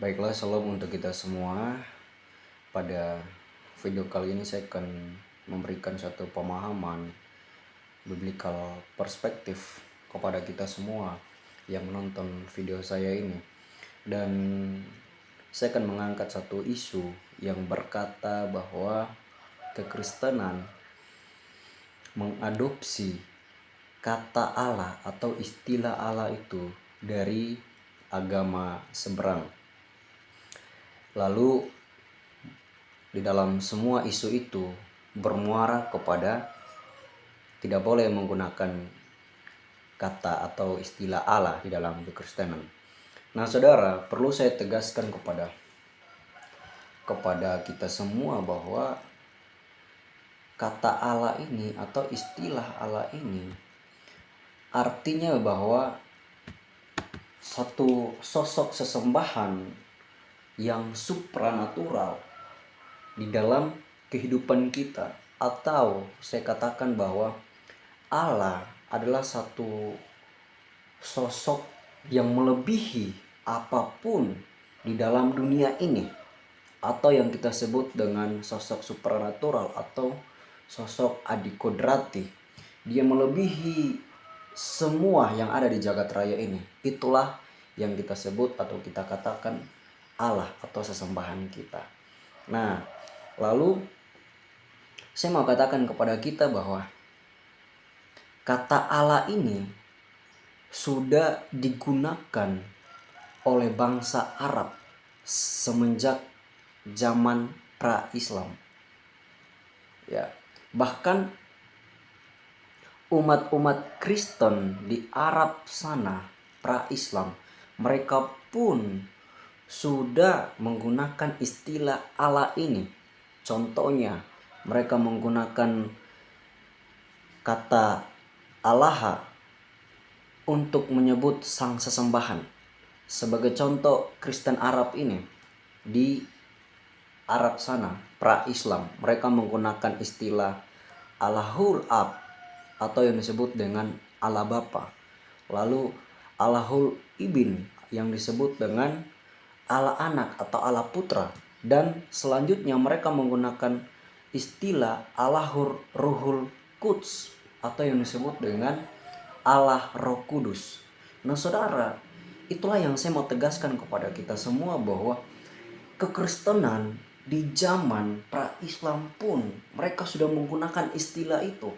Baiklah, salam untuk kita semua. Pada video kali ini saya akan memberikan satu pemahaman biblical perspektif kepada kita semua yang menonton video saya ini. Dan saya akan mengangkat satu isu yang berkata bahwa kekristenan mengadopsi kata Allah atau istilah Allah itu dari agama seberang. Lalu di dalam semua isu itu bermuara kepada tidak boleh menggunakan kata atau istilah Allah di dalam kekristenan. Nah, saudara, perlu saya tegaskan kepada kita semua bahwa kata Allah ini atau istilah Allah ini artinya bahwa satu sosok sesembahan yang supranatural di dalam kehidupan kita, atau saya katakan bahwa Allah adalah satu sosok yang melebihi apapun di dalam dunia ini, atau yang kita sebut dengan sosok supranatural atau sosok adikodrati. Dia melebihi semua yang ada di jagat raya ini. Itulah yang kita sebut atau kita katakan Allah atau sesembahan kita. Nah, lalu saya mau katakan kepada kita bahwa kata Allah ini sudah digunakan oleh bangsa Arab semenjak zaman pra-Islam. Ya, bahkan umat-umat Kristen di Arab sana pra-Islam, mereka pun sudah menggunakan istilah Allah ini. Contohnya, mereka menggunakan kata Allah untuk menyebut sang sesembahan. Sebagai contoh, Kristen Arab ini di Arab sana, pra-Islam, mereka menggunakan istilah Allahul Ab atau yang disebut dengan Allah Bapa. Lalu Allahul Ibn yang disebut dengan Allah Anak atau Allah Putra. Dan selanjutnya mereka menggunakan istilah Allahur Ruhul Quds atau yang disebut dengan Allah Roh Kudus. Nah, saudara, itulah yang saya mau tegaskan kepada kita semua bahwa kekristenan di zaman pra-Islam pun mereka sudah menggunakan istilah itu.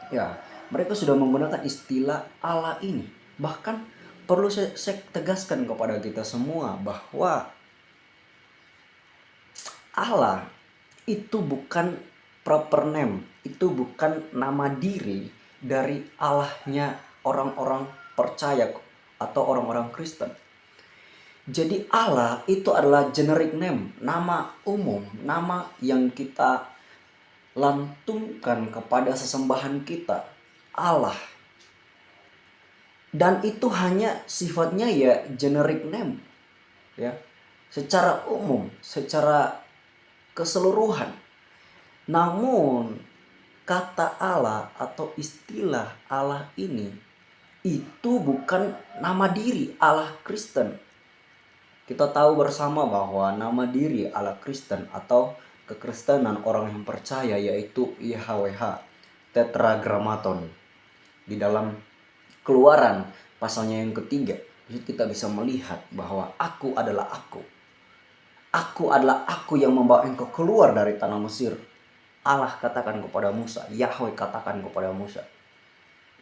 Ya, mereka sudah menggunakan istilah Allah ini. Bahkan perlu saya tegaskan kepada kita semua bahwa Allah itu bukan proper name, itu bukan nama diri dari Allahnya orang-orang percaya atau orang-orang Kristen. Jadi Allah itu adalah generic name, nama umum, nama yang kita lantunkan kepada sesembahan kita, Allah. Dan itu hanya sifatnya ya generic name, ya, secara umum, secara keseluruhan. Namun kata Allah atau istilah Allah ini itu bukan nama diri Allah Kristen. Kita tahu bersama bahwa nama diri Allah Kristen atau kekristenan orang yang percaya yaitu YHWH Tetragrammaton. Di dalam Keluaran pasalnya yang ketiga, kita bisa melihat bahwa aku adalah aku. Aku adalah aku yang membawa engkau keluar dari tanah Mesir. Allah katakan kepada Musa, Yahweh katakan kepada Musa.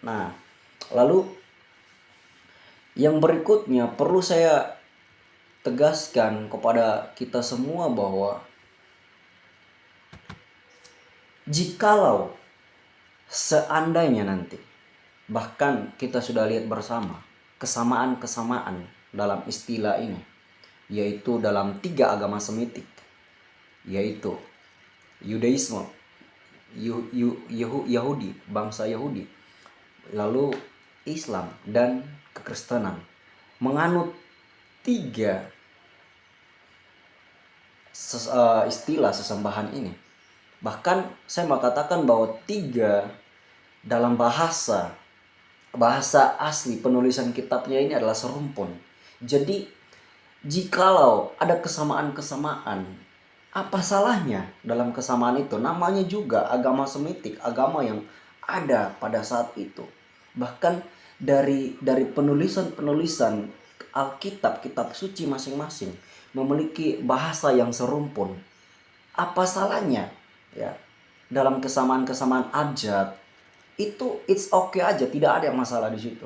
Nah, lalu yang berikutnya perlu saya tegaskan kepada kita semua bahwa jikalau seandainya nanti, bahkan kita sudah lihat bersama kesamaan-kesamaan dalam istilah ini, yaitu dalam 3 agama Semitik, yaitu Yudaisme, Yahudi, bangsa Yahudi, lalu Islam dan kekristenan menganut 3 istilah sesembahan ini. Bahkan saya mau katakan bahwa 3 dalam bahasa asli penulisan kitabnya ini adalah serumpun. Jadi Jikalau ada kesamaan-kesamaan, apa salahnya dalam kesamaan itu? Namanya juga agama Semitik, agama yang ada pada saat itu. Bahkan dari penulisan-penulisan Alkitab, kitab suci masing-masing memiliki bahasa yang serumpun. Apa salahnya ya dalam kesamaan-kesamaan abjad itu, it's okay aja, tidak ada yang masalah di situ.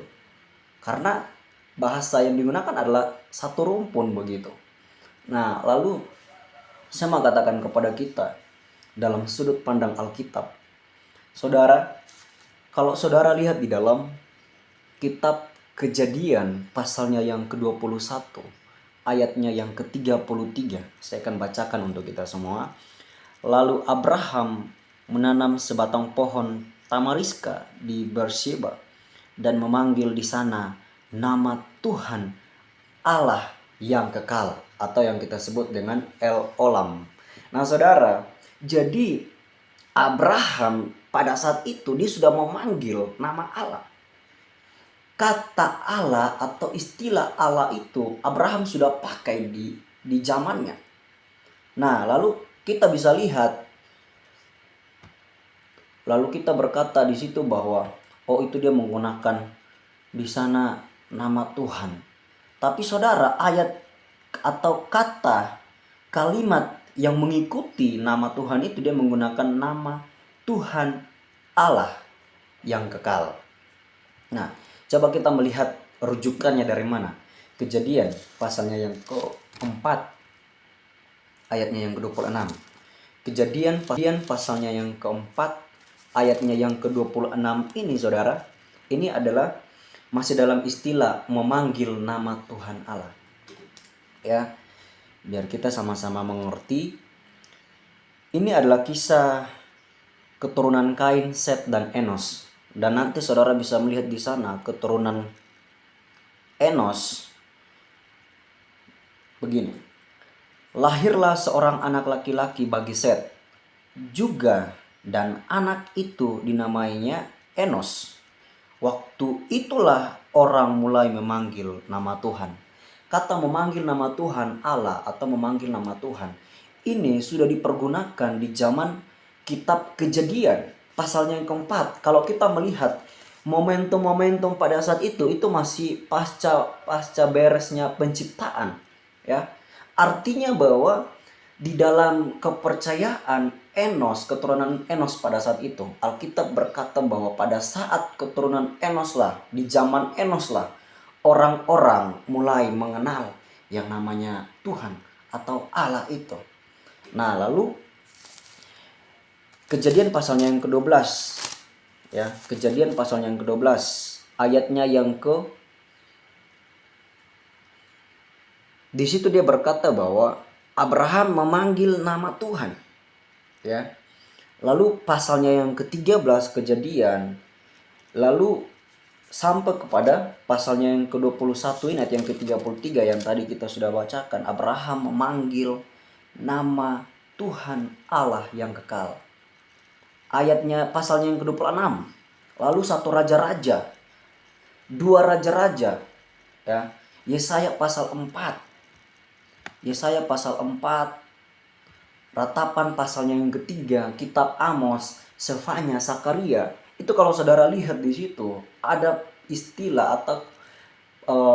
Karena bahasa yang digunakan adalah satu rumpun begitu. Nah, lalu saya mau katakan kepada kita dalam sudut pandang Alkitab. Saudara, kalau saudara lihat di dalam kitab Kejadian pasalnya yang ke-21, ayatnya yang ke-33, saya akan bacakan untuk kita semua. Lalu Abraham menanam sebatang pohon tamariska di Beersheba dan memanggil di sana nama Tuhan Allah yang kekal, atau yang kita sebut dengan El Olam. Nah saudara, jadi Abraham pada saat itu dia sudah memanggil nama Allah. Kata Allah atau istilah Allah itu Abraham sudah pakai di zamannya. Nah lalu kita bisa lihat, lalu kita berkata di situ bahwa oh itu dia menggunakan di sana nama Tuhan. Tapi saudara, ayat atau kata kalimat yang mengikuti nama Tuhan itu dia menggunakan nama Tuhan Allah yang kekal. Nah, coba kita melihat rujukannya dari mana. Kejadian pasalnya yang keempat, ayatnya yang ke-26. Kejadian pasalnya yang keempat, ayatnya yang ke-26 ini saudara, ini adalah masih dalam istilah memanggil nama Tuhan Allah. Ya, biar kita sama-sama mengerti. Ini adalah kisah keturunan Kain, Set, dan Enos. Dan nanti saudara bisa melihat di sana keturunan Enos. Begini. Lahirlah seorang anak laki-laki bagi Set juga, dan anak itu dinamainya Enos. Waktu itulah orang mulai memanggil nama Tuhan. Kata memanggil nama Tuhan Allah atau memanggil nama Tuhan ini sudah dipergunakan di zaman kitab Kejadian pasalnya yang keempat. Kalau kita melihat momentum-momentum pada saat itu masih pasca beresnya penciptaan, ya. Artinya bahwa di dalam kepercayaan Enos, keturunan Enos pada saat itu, Alkitab berkata bahwa pada saat keturunan Enos lah, di zaman Enos lah, orang-orang mulai mengenal yang namanya Tuhan atau Allah itu. Nah, lalu Kejadian pasalnya yang ke-12, ya, Kejadian pasalnya yang ke-12, ayatnya yang di situ dia berkata bahwa Abraham memanggil nama Tuhan, ya. Lalu pasalnya yang ke-13 Kejadian, lalu sampai kepada pasalnya yang ke-21 ini, ayat yang ke-33 yang tadi kita sudah bacakan. Abraham memanggil nama Tuhan Allah yang kekal. Ayatnya pasalnya yang ke-26, lalu satu raja-raja, dua raja-raja, ya. Yesaya pasal 4, Yesaya pasal 4, Ratapan pasalnya yang ketiga, kitab Amos, Sefanya, Sakaria. Itu kalau saudara lihat di situ ada istilah atau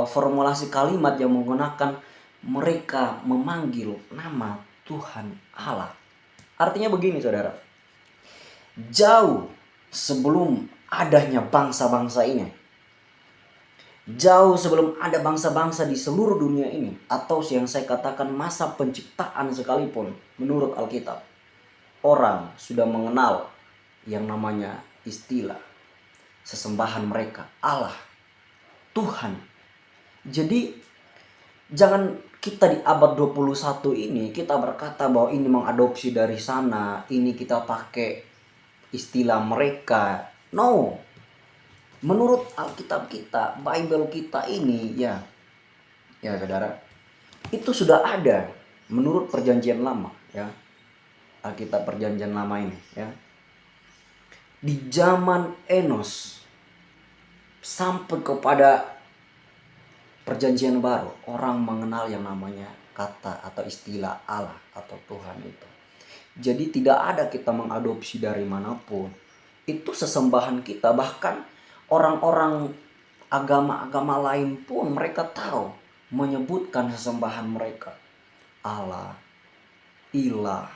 formulasi kalimat yang menggunakan mereka memanggil nama Tuhan Allah. Artinya begini saudara, jauh sebelum adanya bangsa-bangsa ini, jauh sebelum ada bangsa-bangsa di seluruh dunia ini, atau yang saya katakan masa penciptaan sekalipun, menurut Alkitab, orang sudah mengenal yang namanya istilah sesembahan mereka, Allah, Tuhan. Jadi jangan kita di abad 21 ini kita berkata bahwa ini mengadopsi dari sana, ini kita pakai istilah mereka. No. Menurut Alkitab kita, Bible kita ini, ya saudara, itu sudah ada menurut perjanjian lama, ya. Alkitab perjanjian lama ini, ya. Di zaman Enos sampai kepada Perjanjian Baru, orang mengenal yang namanya kata atau istilah Allah atau Tuhan itu. Jadi tidak ada kita mengadopsi dari manapun. Itu sesembahan kita. Bahkan orang-orang agama-agama lain pun mereka tahu menyebutkan sesembahan mereka. Allah, ilah.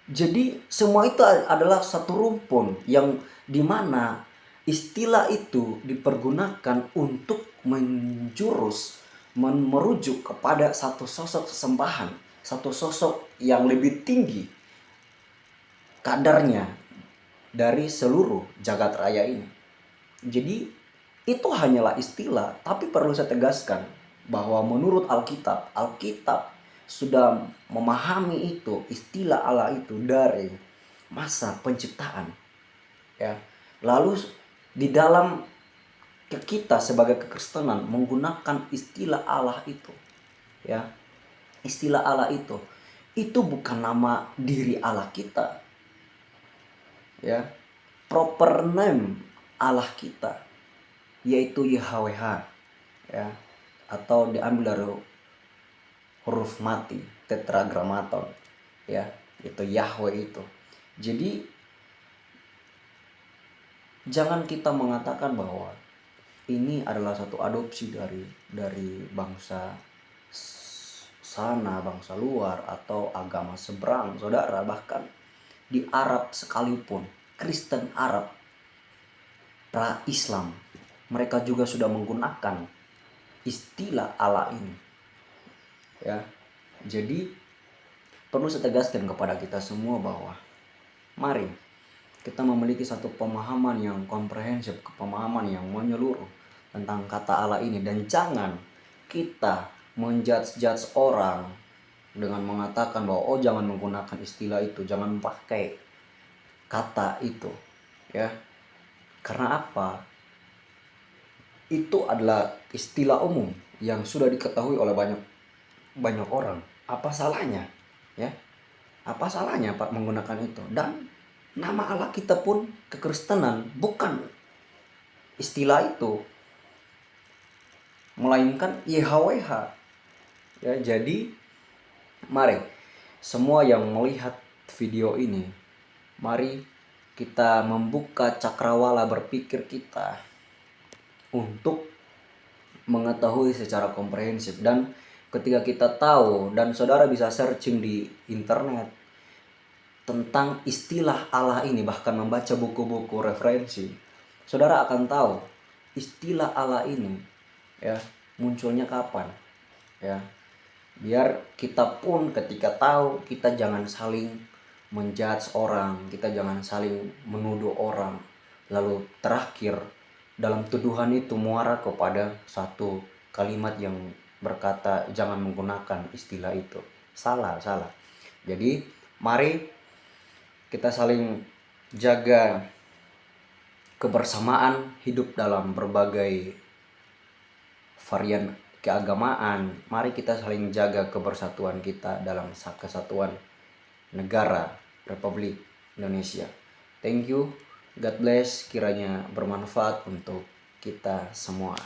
Jadi semua itu adalah satu rumpun yang dimana istilah itu dipergunakan untuk merujuk kepada satu sosok sesembahan, satu sosok yang lebih tinggi kadarnya dari seluruh jagat raya ini. Jadi itu hanyalah istilah, tapi perlu saya tegaskan bahwa menurut Alkitab sudah memahami itu istilah Allah itu dari masa penciptaan, ya. Lalu di dalam kita sebagai kekristenan menggunakan istilah Allah itu, ya. Istilah Allah itu bukan nama diri Allah kita, ya. Proper name Allah kita yaitu YHWH, ya, atau diambil dari huruf mati tetragrammaton, ya, itu Yahweh itu. Jadi jangan kita mengatakan bahwa ini adalah satu adopsi dari bangsa sana, bangsa luar atau agama seberang, saudara. Bahkan di Arab sekalipun, Kristen Arab pra-Islam, mereka juga sudah menggunakan istilah Allah ini, ya. Jadi perlu saya tegaskan kepada kita semua bahwa mari kita memiliki satu pemahaman yang komprehensif, pemahaman yang menyeluruh tentang kata Allah ini. Dan jangan kita menjudge orang dengan mengatakan bahwa oh jangan menggunakan istilah itu, jangan pakai kata itu, ya. Karena apa? Itu adalah istilah umum yang sudah diketahui oleh banyak orang. Apa salahnya, ya? Apa salahnya Pak menggunakan itu? Dan nama Allah kita pun kekristenan bukan istilah itu, melainkan YHWH, ya. Jadi mari semua yang melihat video ini, mari kita membuka cakrawala berpikir kita untuk mengetahui secara komprehensif. Dan ketika kita tahu, dan saudara bisa searching di internet tentang istilah Allah ini, bahkan membaca buku-buku referensi, saudara akan tahu istilah Allah ini, ya, munculnya kapan, ya. Biar kita pun ketika tahu, kita jangan saling menjudge orang, kita jangan saling menuduh orang, lalu terakhir dalam tuduhan itu muara kepada satu kalimat yang berkata jangan menggunakan istilah itu. Salah. Jadi mari kita saling jaga kebersamaan, hidup dalam berbagai varian keagamaan. Mari kita saling jaga kebersatuan kita dalam kesatuan negara Republik Indonesia. Thank you, God bless, kiranya bermanfaat untuk kita semua.